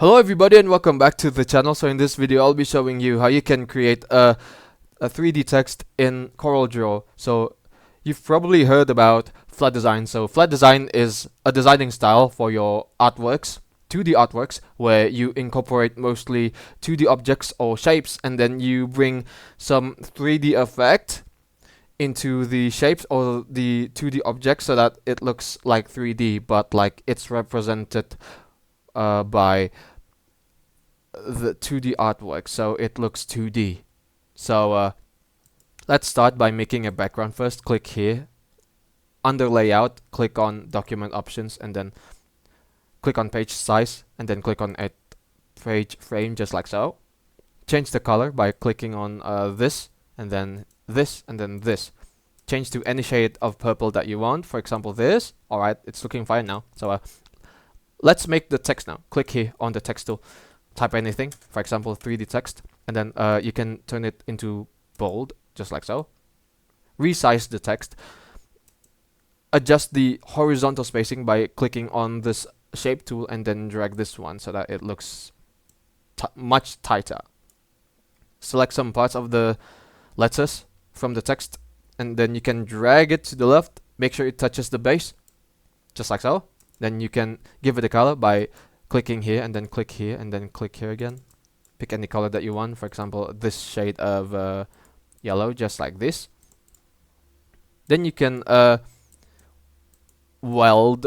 Hello everybody and welcome back to the channel. So in this video I'll be showing you how you can create a 3D text in CorelDraw. So you've probably heard about flat design. So flat design is a designing style for your artworks, 2D artworks, where you incorporate mostly 2D objects or shapes and then you bring some 3D effect into the shapes or the 2D objects so that it looks like 3D but like it's represented by the 2D artwork, so it looks 2D. So let's start by making a background first. Click here, under layout, click on document options and then click on page size and then click on add page frame, just like so. Change the color by clicking on this and then this and then this. Change to any shade of purple that you want, for example this. Alright, it's looking fine now. So let's make the text now. Click here on the text tool, type anything, for example 3D text, and then you can turn it into bold, just like so. Resize the text. Adjust the horizontal spacing by clicking on this shape tool and then drag this one so that it looks much tighter. Select some parts of the letters from the text and then you can drag it to the left. Make sure it touches the base, just like so. Then you can give it a color by clicking here and then click here and then click here again. Pick any color that you want, for example this shade of yellow, just like this. Then you can weld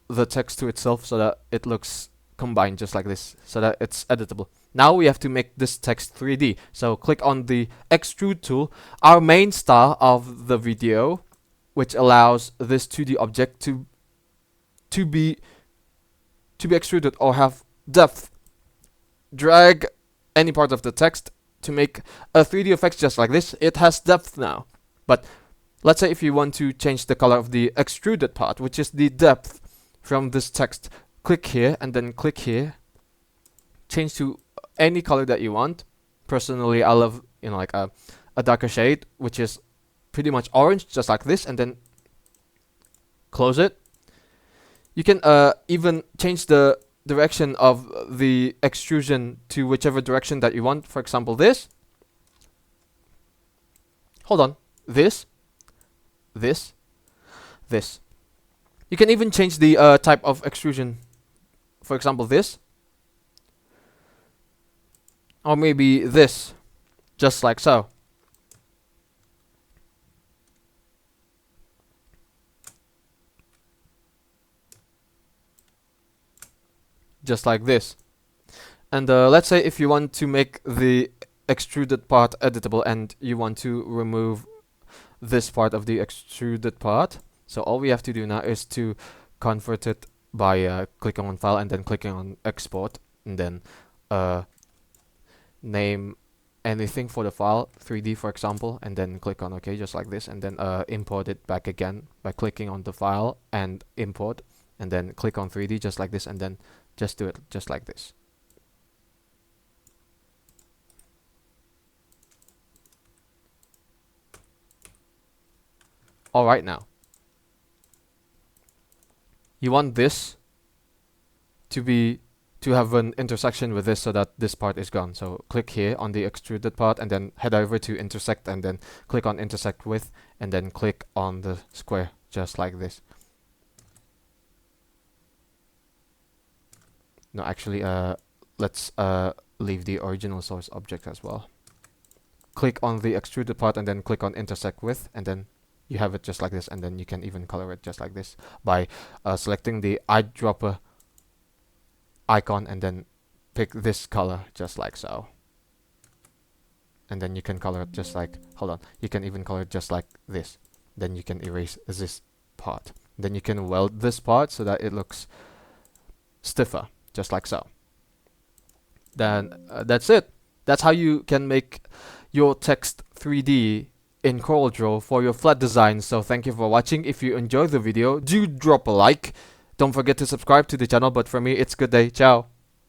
the text to itself so that it looks combined, just like this, so that it's editable. Now we have to make this text 3D, so click on the Extrude tool, our main star of the video, which allows this 2D object to be extruded or have depth. Drag any part of the text to make a 3D effect, just like this. It has depth now. But let's say if you want to change the color of the extruded part, which is the depth from this text, click here and then click here. Change to any color that you want. Personally, I love like a darker shade, which is pretty much orange, just like this, and then close it. You can even change the direction of the extrusion to whichever direction that you want. For example, this. Hold on. This. This. This. You can even change the type of extrusion. For example, this. Or maybe this. Just like so. Just like this. And let's say if you want to make the extruded part editable and you want to remove this part of the extruded part, so all we have to do now is to convert it by clicking on file and then clicking on export and then name anything for the file, 3D for example, and then click on OK, just like this, and then import it back again by clicking on the file and import and then click on 3D, just like this, and then just do it just like this. Alright, now you want this to have an intersection with this so that this part is gone. So click here on the extruded part and then head over to intersect and then click on intersect with and then click on the square, just like this. No, actually, let's leave the original source object as well. Click on the extruded part and then click on intersect with, and then you have it just like this, and then you can even color it just like this by selecting the eyedropper icon and then pick this color, just like so. And then you can color it just like, hold on, you can even color it just like this. Then you can erase this part. Then you can weld this part so that it looks stiffer, just like so. Then that's it. That's how you can make your text 3D in CorelDraw for your flat design. So thank you for watching. If you enjoyed the video, do drop a like. Don't forget to subscribe to the channel. But for me, it's good day. Ciao.